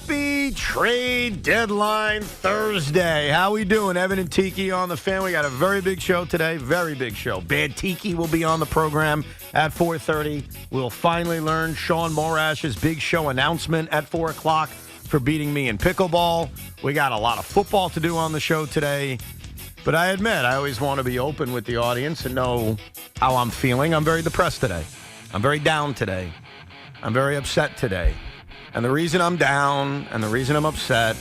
Happy trade deadline Thursday. How we doing? Evan and Tiki on the fan. We got a very big show today. Very big show. Bad Tiki will be on the program at 4:30. We'll finally learn Sean Morash's big show announcement at 4 o'clock for beating me in pickleball. We got a lot of football to do on the show today. But I admit, I always want to be open with the audience and know how I'm feeling. I'm very depressed today. I'm very down today. I'm very upset today. And the reason I'm down and the reason I'm upset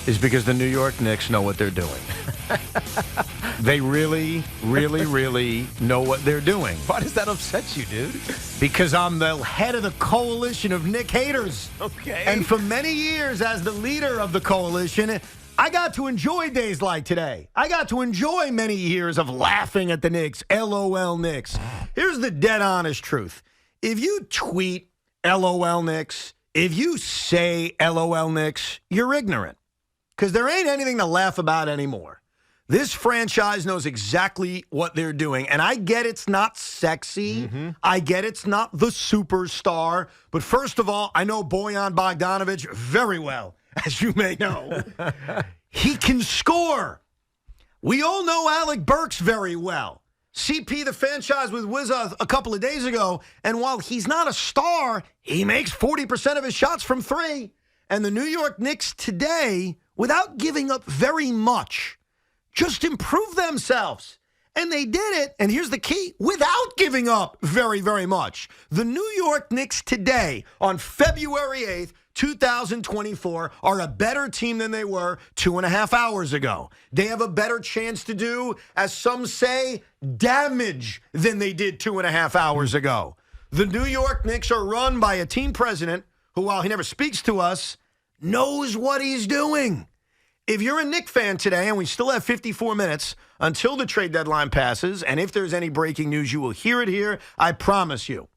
is because the New York Knicks know what they're doing. They really, really, really know what they're doing. Why does that upset you, dude? Because I'm the head of the coalition of Knick haters. Okay. And for many years as the leader of the coalition, I got to enjoy days like today. I got to enjoy many years of laughing at the Knicks. LOL Knicks. Here's the dead honest truth. If you tweet LOL Knicks, if you say LOL Knicks, you're ignorant. Because there ain't anything to laugh about anymore. This franchise knows exactly what they're doing. And I get it's not sexy. I get it's not the superstar. But first of all, I know Bojan Bogdanovic very well, as you may know. He can score. We all know Alec Burks very well. CP, the franchise, with Wiz a couple of days ago, and while he's not a star, he makes 40% of his shots from three. And the New York Knicks today, without giving up very much, just improved themselves. And they did it, and here's the key, without giving up very, very much. The New York Knicks today, on February 8th, 2024, are a better team than they were 2.5 hours ago. They have a better chance to do, as some say, damage than they did 2.5 hours ago. The New York Knicks are run by a team president who, while he never speaks to us, knows what he's doing. If you're a Knicks fan today, and we still have 54 minutes until the trade deadline passes, and if there's any breaking news, you will hear it here, I promise you.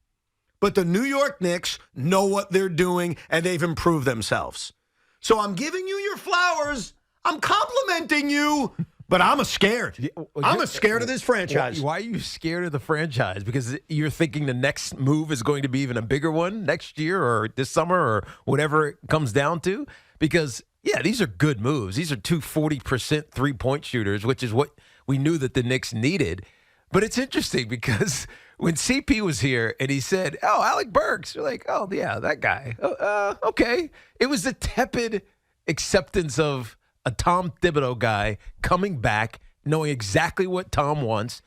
But the New York Knicks know what they're doing, and they've improved themselves. So I'm giving you your flowers. I'm complimenting you, but I'm scared. I'm scared of this franchise. Why are you scared of the franchise? Because you're thinking the next move is going to be even a bigger one next year or this summer or whatever it comes down to? Because, yeah, these are good moves. These are two 40% three-point shooters, which is what we knew that the Knicks needed. But it's interesting because when CP was here and he said, oh, Alec Burks, you're like, oh, yeah, that guy. Okay. It was a tepid acceptance of a Tom Thibodeau guy coming back, knowing exactly what Tom wants,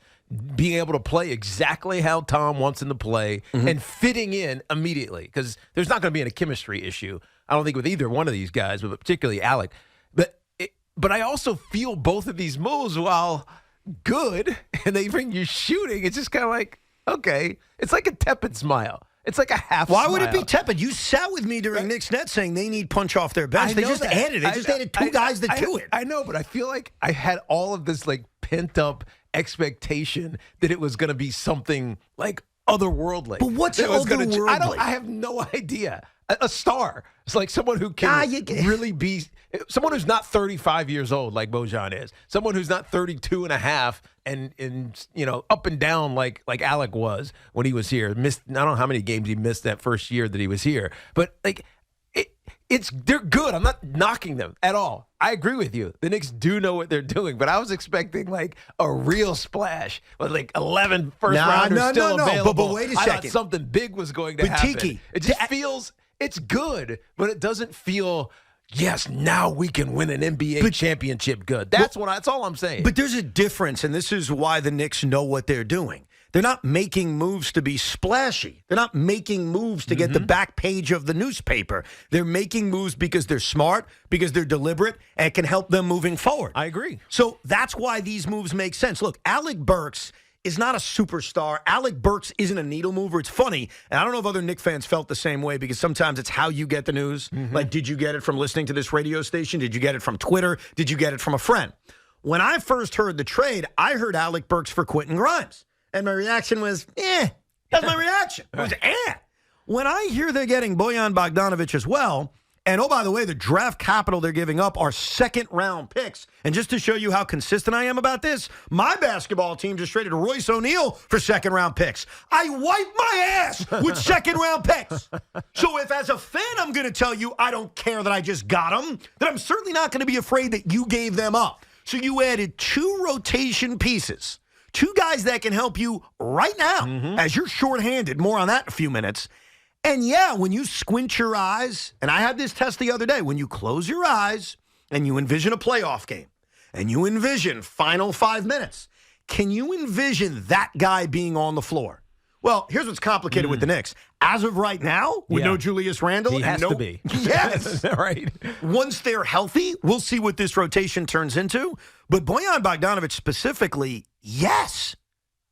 being able to play exactly how Tom wants him to play, and fitting in immediately. Because there's not going to be a chemistry issue, I don't think, with either one of these guys, but particularly Alec. But I also feel both of these moves, while good, and they bring you shooting, it's just kind of like, okay. It's like a tepid smile. It's like a half Why smile. would it be tepid? You sat with me during Knicks Net saying they need punch off their bench. They just added it. They just added two guys to do it. I know, but I feel like I had all of this like pent up expectation that it was going to be something like otherworldly. But what's otherworldly? I have no idea. A star. It's like someone who can really be someone who's not 35 years old like Bojan is. Someone who's not 32 and a half and you know, up and down like Alec was when he was here. Missed, I don't know how many games he missed that first year that he was here. But like they're good. I'm not knocking them at all. I agree with you. The Knicks do know what they're doing, but I was expecting like a real splash with like 11 first-rounders still available. But wait a second. I thought something big was going to happen. Tiki, it just feels it's good, but it doesn't feel, yes, now we can win an NBA championship good. That's all I'm saying. But there's a difference, and this is why the Knicks know what they're doing. They're not making moves to be splashy. They're not making moves to get the back page of the newspaper. They're making moves because they're smart, because they're deliberate, and can help them moving forward. I agree. So that's why these moves make sense. Look, Alec Burks is not a superstar. Alec Burks isn't a needle mover. It's funny, and I don't know if other Knicks fans felt the same way, because sometimes it's how you get the news. Like, did you get it from listening to this radio station? Did you get it from Twitter? Did you get it from a friend? When I first heard the trade, I heard Alec Burks for Quentin Grimes. And my reaction was, That's my reaction. It was, When I hear they're getting Bojan Bogdanovic as well, And oh, by the way, the draft capital they're giving up are second-round picks. And just to show you how consistent I am about this, my basketball team just traded Royce O'Neal for second-round picks. I wiped my ass with second-round picks. So if as a fan I'm going to tell you I don't care that I just got them, then I'm certainly not going to be afraid that you gave them up. So you added 2 rotation pieces, 2 guys that can help you right now as you're shorthanded. More on that in a few minutes. And yeah, when you squint your eyes, and I had this test the other day, when you close your eyes and you envision a playoff game and you envision final 5 minutes, can you envision that guy being on the floor? Well, here's what's complicated with the Knicks. As of right now, with no Julius Randle. He has to be. Yes. Right. Once they're healthy, we'll see what this rotation turns into. But Bojan Bogdanovic specifically, yes.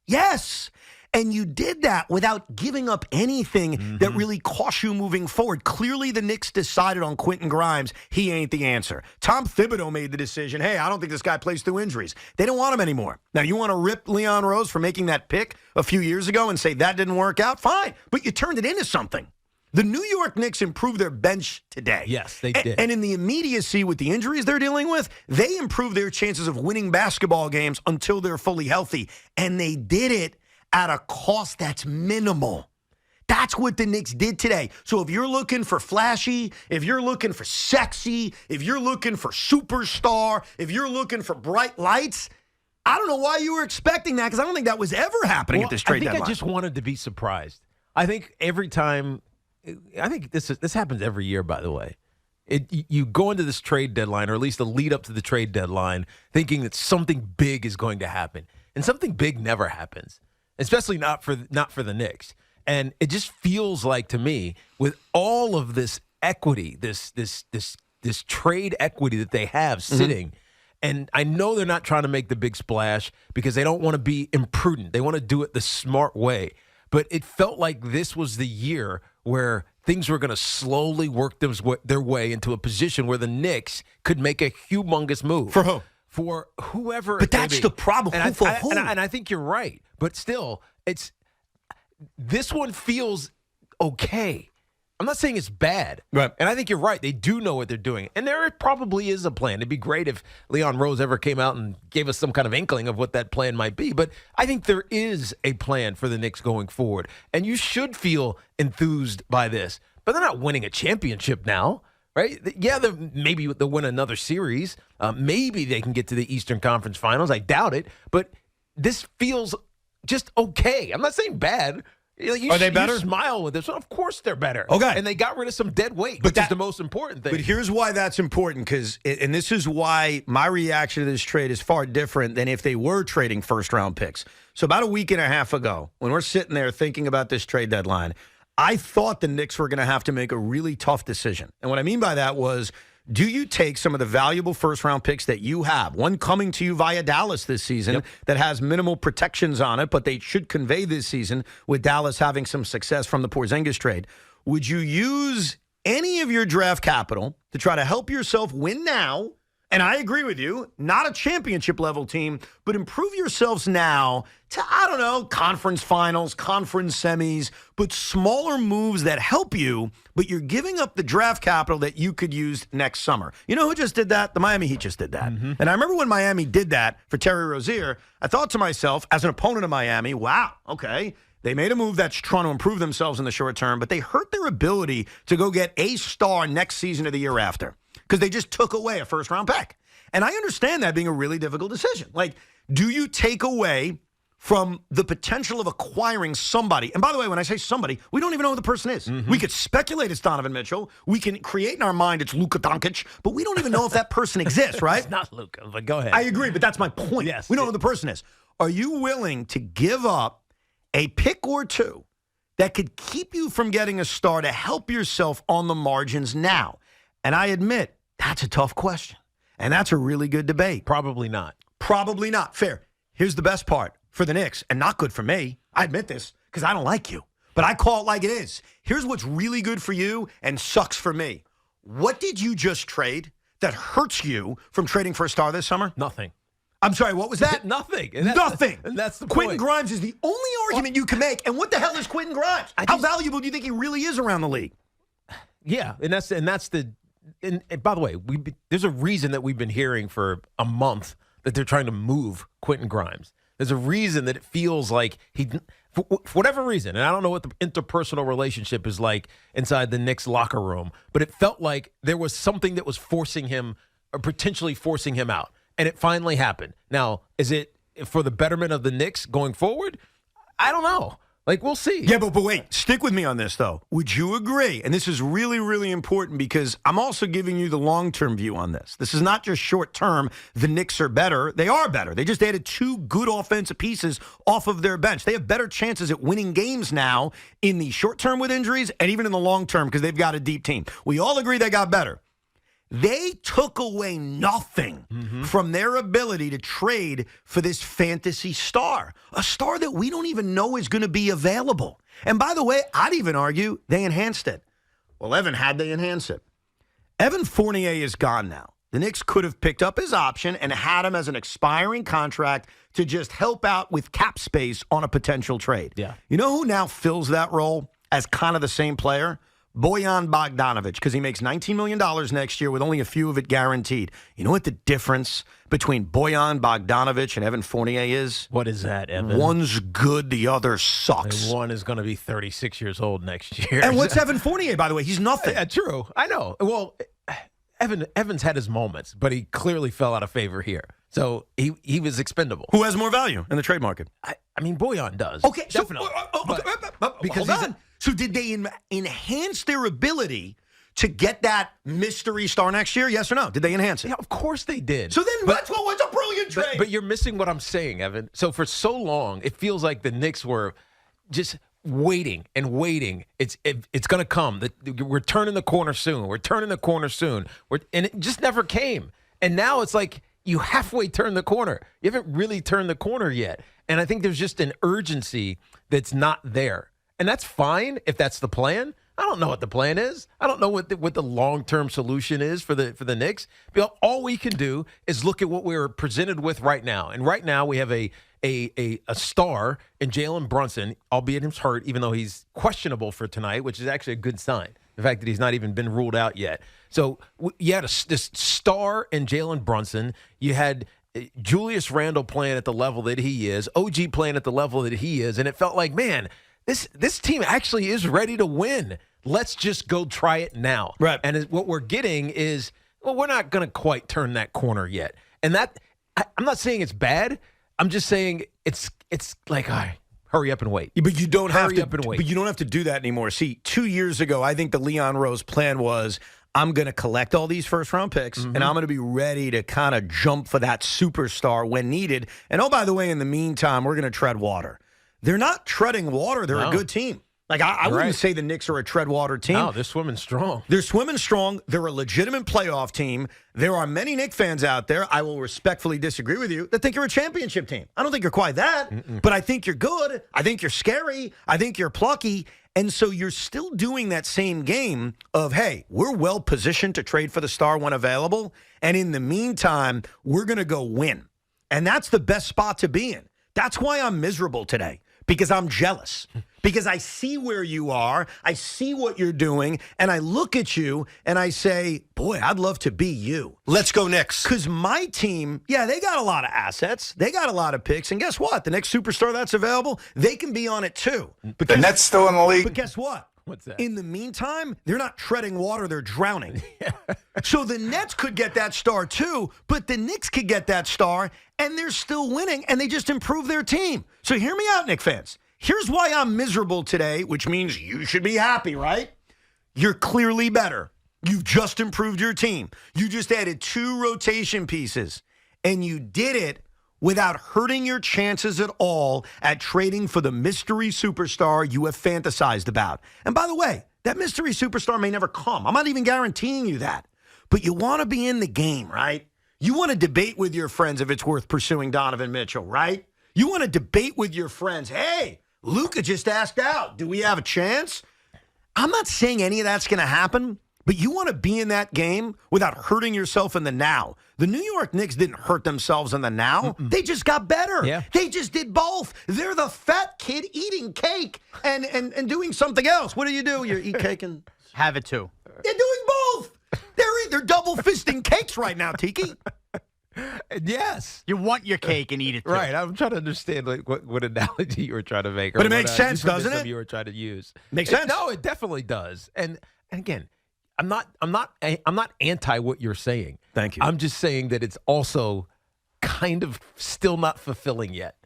Yes. And you did that without giving up anything that really cost you moving forward. Clearly, the Knicks decided on Quentin Grimes. He ain't the answer. Tom Thibodeau made the decision, hey, I don't think this guy plays through injuries. They don't want him anymore. Now, you want to rip Leon Rose for making that pick a few years ago and say that didn't work out? Fine. But you turned it into something. The New York Knicks improved their bench today. Yes, they did. And in the immediacy with the injuries they're dealing with, they improved their chances of winning basketball games until they're fully healthy. And they did it at a cost that's minimal. That's what the Knicks did today. So if you're looking for flashy, if you're looking for sexy, if you're looking for superstar, if you're looking for bright lights, I don't know why you were expecting that, because I don't think that was ever happening at this trade deadline. I just wanted to be surprised. I think every time, I think this happens every year, by the way. You go into this trade deadline, or at least the lead up to the trade deadline, thinking that something big is going to happen. And something big never happens. Especially not for the Knicks. And it just feels like to me, with all of this equity, this trade equity that they have sitting, and I know they're not trying to make the big splash because they don't want to be imprudent. They want to do it the smart way. But it felt like this was the year where things were going to slowly work their way into a position where the Knicks could make a humongous move. For who? For whoever. But that's the problem. And I I think you're right. But still, this one feels okay. I'm not saying it's bad. Right. And I think you're right. They do know what they're doing. And there probably is a plan. It'd be great if Leon Rose ever came out and gave us some kind of inkling of what that plan might be. But I think there is a plan for the Knicks going forward. And you should feel enthused by this. But they're not winning a championship now. Right? Yeah, maybe they'll win another series. Maybe they can get to the Eastern Conference Finals. I doubt it. But this feels just okay. I'm not saying bad. Are they better? You smile with this. Of course they're better. Okay. And they got rid of some dead weight, which is the most important thing. But here's why that's important, and this is why my reaction to this trade is far different than if they were trading first-round picks. So about a week and a half ago, when we're sitting there thinking about this trade deadline, I thought the Knicks were going to have to make a really tough decision. And what I mean by that was, do you take some of the valuable first-round picks that you have, one coming to you via Dallas this season that has minimal protections on it, but they should convey this season with Dallas having some success from the Porzingis trade? Would you use any of your draft capital to try to help yourself win now? And I agree with you, not a championship-level team, but improve yourselves now to, I don't know, conference finals, conference semis, but smaller moves that help you, but you're giving up the draft capital that you could use next summer. You know who just did that? The Miami Heat just did that. And I remember when Miami did that for Terry Rozier, I thought to myself, as an opponent of Miami, wow, okay, they made a move that's trying to improve themselves in the short term, but they hurt their ability to go get a star next season or the year after, because they just took away a first-round pick. And I understand that being a really difficult decision. Like, do you take away from the potential of acquiring somebody? And by the way, when I say somebody, we don't even know who the person is. We could speculate it's Donovan Mitchell. We can create in our mind it's Luka Doncic, but we don't even know if that person exists, right? It's not Luka, but go ahead. I agree, but that's my point. Yes. We don't know who the person is. Are you willing to give up a pick or two that could keep you from getting a star to help yourself on the margins now? And I admit, that's a tough question. And that's a really good debate. Probably not. Probably not. Fair. Here's the best part for the Knicks, and not good for me. I admit this because I don't like you. But I call it like it is. Here's what's really good for you and sucks for me. What did you just trade that hurts you from trading for a star this summer? Nothing. I'm sorry, what was that? Nothing. Nothing. And that's the Quentin point. Grimes is the only argument you can make. And what the hell is Quentin Grimes? How valuable do you think he really is around the league? Yeah, and that's and by the way, there's a reason that we've been hearing for a month that they're trying to move Quentin Grimes. There's a reason that it feels like for whatever reason, and I don't know what the interpersonal relationship is like inside the Knicks locker room, but it felt like there was something that was forcing him, or potentially forcing him out, and it finally happened. Now, is it for the betterment of the Knicks going forward? I don't know. Like, we'll see. Yeah, but wait. Stick with me on this, though. Would you agree? And this is really, really important because I'm also giving you the long-term view on this. This is not just short-term. The Knicks are better. They are better. They just added 2 good offensive pieces off of their bench. They have better chances at winning games now in the short term with injuries and even in the long term because they've got a deep team. We all agree they got better. They took away nothing from their ability to trade for this fantasy star, a star that we don't even know is going to be available. And by the way, I'd even argue they enhanced it. Well, Evan, how'd they enhance it? Evan Fournier is gone now. The Knicks could have picked up his option and had him as an expiring contract to just help out with cap space on a potential trade. Yeah. You know who now fills that role as kind of the same player? Bojan Bogdanovic, because he makes $19 million next year with only a few of it guaranteed. You know what the difference between Bojan Bogdanovic and Evan Fournier is? What is that, Evan? One's good, the other sucks. And one is going to be 36 years old next year. And what's Evan Fournier, by the way? He's nothing. Yeah, true. I know. Well, Evans had his moments, but he clearly fell out of favor here. So he was expendable. Who has more value in the trade market? I mean, Bojan does. Okay, definitely. Because so did they enhance their ability to get that mystery star next year? Yes or no? Did they enhance it? Yeah, of course they did. So then that's what was a brilliant trade. But you're missing what I'm saying, Evan. So for so long, it feels like the Knicks were just waiting and waiting. It's going to come. We're turning the corner soon. We're turning the corner soon. And it just never came. And now it's like you halfway turned the corner. You haven't really turned the corner yet. And I think there's just an urgency that's not there. And that's fine if that's the plan. I don't know what the plan is. I don't know what the long-term solution is for the Knicks. But all we can do is look at what we're presented with right now. And right now we have a star in Jalen Brunson, albeit he's hurt, even though he's questionable for tonight, which is actually a good sign. The fact that he's not even been ruled out yet. So you had this star in Jalen Brunson. You had Julius Randle playing at the level that he is, OG playing at the level that he is, and it felt like, man, this team actually is ready to win. Let's just go try it now. Right. And what we're getting is, well, we're not going to quite turn that corner yet. And that I'm not saying it's bad. I'm just saying it's like, all right, hurry up and wait. Yeah, but you don't have Hurry to. up and wait. But you don't have to do that anymore. See, 2 years ago, I think the Leon Rose plan was, I'm going to collect all these first-round picks, and I'm going to be ready to kind of jump for that superstar when needed. And, oh, by the way, in the meantime, we're going to tread water. They're not treading water. They're a good team. Like, I wouldn't say the Knicks are a tread water team. No, they're swimming strong. They're swimming strong. They're a legitimate playoff team. There are many Knicks fans out there, I will respectfully disagree with you, that think you're a championship team. I don't think you're quite that, but I think you're good. I think you're scary. I think you're plucky. And so you're still doing that same game of, hey, we're well positioned to trade for the star when available. And in the meantime, we're going to go win. And that's the best spot to be in. That's why I'm miserable today, because I'm jealous. Because I see where you are, I see what you're doing, and I look at you and I say, boy, I'd love to be you. Let's go Knicks. Because my team, yeah, they got a lot of assets. They got a lot of picks. And guess what? The next superstar that's available, they can be on it too. The Nets still in the league. But guess what? What's that? In the meantime, they're not treading water, they're drowning. So the Nets could get that star too, but the Knicks could get that star, and they're still winning, and they just improved their team. So hear me out, Knicks fans. Here's why I'm miserable today, which means you should be happy, right? You're clearly better. You've just improved your team. You just added 2 rotation pieces, and you did it without hurting your chances at all at trading for the mystery superstar you have fantasized about. And by the way, that mystery superstar may never come. I'm not even guaranteeing you that. But you want to be in the game, right? You want to debate with your friends if it's worth pursuing Donovan Mitchell, right? You want to debate with your friends, hey, Luka just asked out. Do we have a chance? I'm not saying any of that's going to happen, but you want to be in that game without hurting yourself in the now. The New York Knicks didn't hurt themselves in the now. They just got better. Yeah. They just did both. They're the fat kid eating cake and doing something else. What do? You eat cake and have it too. they're doing both. They're double fisting cakes right now, Tiki. Yes. You want your cake and eat it too. Right. I'm trying to understand what analogy you were trying to make. But it makes sense, doesn't it? You were trying to use. Makes sense. No, it definitely does. And again, I'm not anti what you're saying. Thank you. I'm just saying that it's also kind of still not fulfilling yet.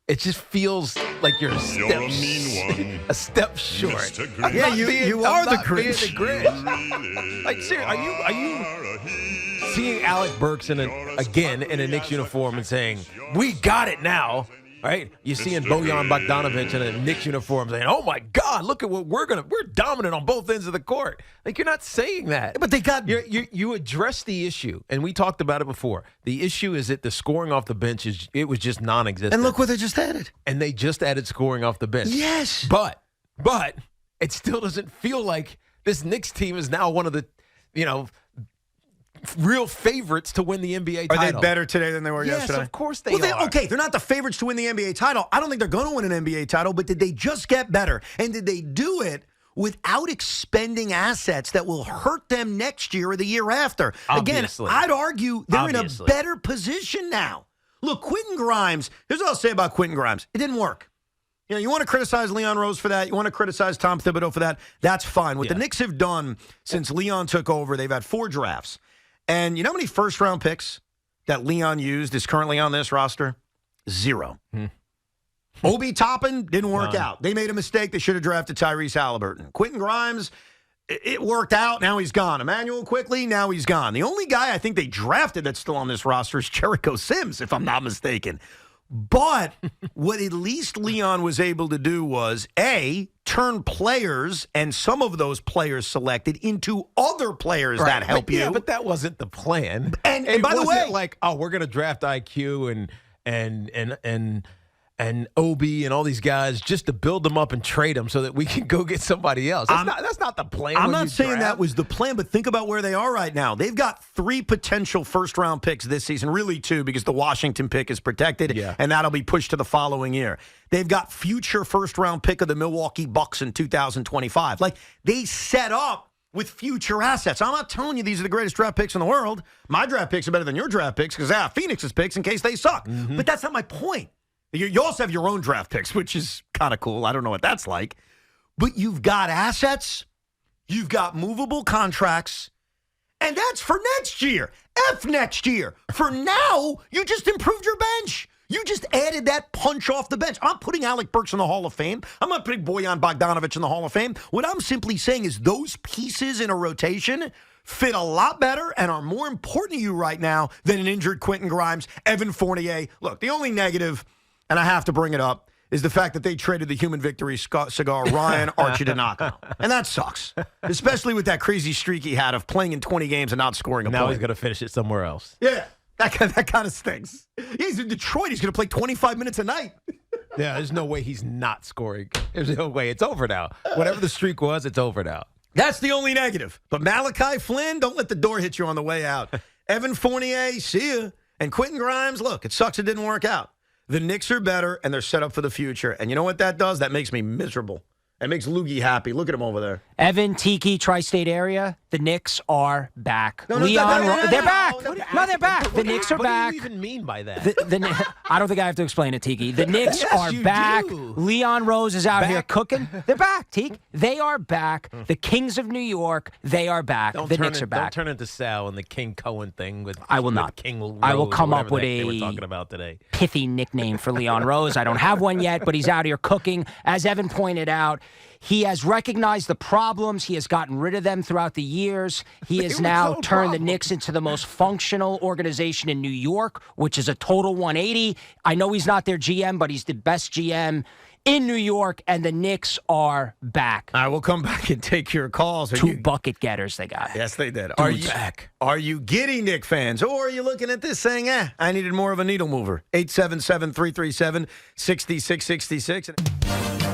It just feels like you're a step short. Yeah, you are the Grinch. Like, seriously, are you seeing Alec Burks again in a Knicks uniform and saying, "We got it now"? Right? You're seeing Bojan Bogdanovic in a Knicks uniform saying, "Oh my God, look at what we're dominant on both ends of the court." Like, you're not saying that. But they got you address the issue, and we talked about it before. The issue is that the scoring off the bench was just non-existent. And look what they just added. And they just added scoring off the bench. Yes. But it still doesn't feel like this Knicks team is now one of the, real favorites to win the NBA title. Are they better today than they were yesterday? Yes, of course they are. Okay, they're not the favorites to win the NBA title. I don't think they're going to win an NBA title, but did they just get better? And did they do it without expending assets that will hurt them next year or the year after? Obviously. Again, I'd argue they're in a better position now. Look, Quentin Grimes, here's what I'll say about Quentin Grimes. It didn't work. You want to criticize Leon Rose for that. You want to criticize Tom Thibodeau for that. That's fine. What the Knicks have done since Leon took over, they've had 4 drafts. And you know how many first-round picks that Leon used is currently on this roster? 0. Obi Toppin didn't work out. They made a mistake. They should have drafted Tyrese Halliburton. Quentin Grimes, it worked out. Now he's gone. Emmanuel Quickley, now he's gone. The only guy I think they drafted that's still on this roster is Jericho Sims, if I'm not mistaken. But what at least Leon was able to do was, A, turn players and some of those players selected into other players that help you. Yeah, but that wasn't the plan. And by the way, like, oh, we're going to draft IQ and Obi and all these guys just to build them up and trade them so that we can go get somebody else. That's not the plan. I'm not saying that was the plan, but think about where they are right now. They've got 3 potential first-round picks this season, really 2 because the Washington pick is protected, and that'll be pushed to the following year. They've got future first-round pick of the Milwaukee Bucks in 2025. Like, they set up with future assets. I'm not telling you these are the greatest draft picks in the world. My draft picks are better than your draft picks because I have Phoenix's picks in case they suck. Mm-hmm. But that's not my point. You also have your own draft picks, which is kind of cool. I don't know what that's like. But you've got assets. You've got movable contracts. And that's for next year. Next year. For now, you just improved your bench. You just added that punch off the bench. I'm not putting Alec Burks in the Hall of Fame. I'm not putting Bojan Bogdanovic in the Hall of Fame. What I'm simply saying is those pieces in a rotation fit a lot better and are more important to you right now than an injured Quentin Grimes, Evan Fournier. Look, the only negative, and I have to bring it up, is the fact that they traded the human victory cigar, Ryan Arcidiacono. And that sucks, especially with that crazy streak he had of playing in 20 games and not scoring a point. Now he's going to finish it somewhere else. Yeah, that kind of stinks. He's in Detroit. He's going to play 25 minutes a night. Yeah, there's no way he's not scoring. There's no way. It's over now. Whatever the streak was, it's over now. That's the only negative. But Malachi Flynn, don't let the door hit you on the way out. Evan Fournier, see ya. And Quentin Grimes, look, it sucks it didn't work out. The Knicks are better, and they're set up for the future. And you know what that does? That makes me miserable. It makes Loogie happy. Look at him over there. Evan, Tiki, Tri-State area, the Knicks are back. No, they're back. They're back. The Knicks are back. What do you even mean by that? I don't think I have to explain it, Tiki. The Knicks are you back. do. Leon Rose is out here cooking. They're back, Tiki. They are back. The Kings of New York, they are back. The Knicks are back. Don't turn into Sal and the King Cohen thing with I will not. King Rose, I will come up with they were talking about today. Pithy nickname for Leon Rose. I don't have one yet, but he's out here cooking. As Evan pointed out, he has recognized the problems. He has gotten rid of them throughout the years. He has now turned the Knicks into the most functional organization in New York, which is a total 180. I know he's not their GM, but he's the best GM in New York, and the Knicks are back. I will come back and take your calls. Two bucket getters they got. Yes, they did. Are you giddy, Knick fans? Or are you looking at this saying, I needed more of a needle mover? 877-337-6666.